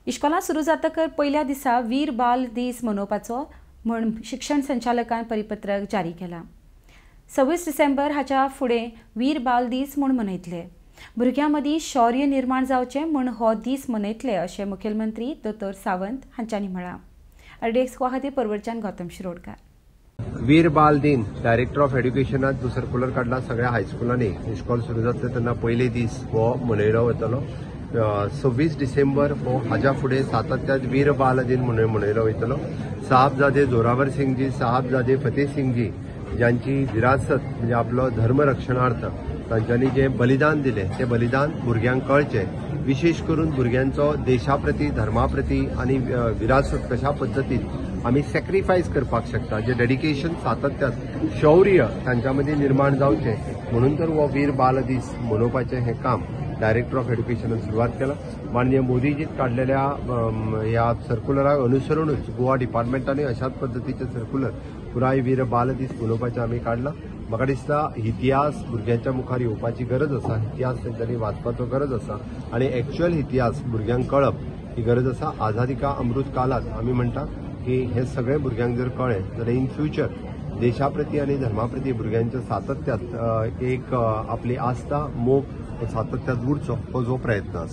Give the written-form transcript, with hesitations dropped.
इश्कोलां सुरू जातकर पयल्या दिसा वीर बाल दीस मनोवपाचो म्हण शिक्षण संचालकान परिपत्रक जारी केलां। 26 डिसेंबर हाच्या फुडें वीर बाल दीस म्हूण मनयतले। भुरग्यां मदीं शौर्य निर्माण जावचें म्हूण हो दीस मनयतले अशें मुखेलमंत्री दोतोर सावंत हांच्यांनी म्हळां। RDX खातीर परवरच्यान गौतम शिरोडकार। वीर बाल दिन डायरेक्टर ऑफ एड्युकेशनात जो सर्क्युलर काढला सगळ्या हायस्कुलांनी इश्कॉल सुरू जातले तेन्ना पयले दीस हो मनयलो वतलो। 26 डिसेंबर हो हाच्या फुडें सातत्यान वीर बाल दिन म्हणून मनयलो वयतलो। साहबजादे जोरावर सिंगजी, साहबजादे फतेह सिंगजी ज्यांची विरासत म्हणजे आपलो धर्म रक्षणार्थ तांच्यांनी जे बलिदान दिले ते बलिदान भुरग्यांक कळचे, विशेष करून भुरग्यांचो देशा प्रती, धर्मा प्रती आणि विरासत कशा पद्दतीन आमी सॅक्रिफायस करपाक शकता, जे डेडिकेशन सातत्यान शौर्य तांच्यामध्ये निर्माण जावचे म्हणून तर हो वीर बाल दीस मनोवपाचें हें काम डायरेक्टर ऑफ एड्युकेशनान सुरवात केला। माननीय मोदीजीत काढलेल्या ह्या सर्क्युलराक अनुसरूनच गोवा डिपार्टमेंटांनी अशाच पद्दतीचे सर्क्युलर पुराय वीर बाल दीस मनोवपाचें आमी काढला। म्हाका दिसता इतिहास भुरग्यांच्या मुखार येवपाची गरज आसा, इतिहास तांच्यांनी वाचपाचो गरज आसा आनी एक्चुअल इतिहास भुरग्यांक कळप ही गरज आसा। आझादी का अमृत कालात आमी म्हणटा की हे सगळे भुरग्यांक जर कळ्ळें जाल्यार इन फ्युचर देशा प्रती आनी धर्मा प्रती भुरग्यांच्या सातत्यात एक आपली आस्था मोग सातत्यात उरचो हो जो प्रयत्न आसा।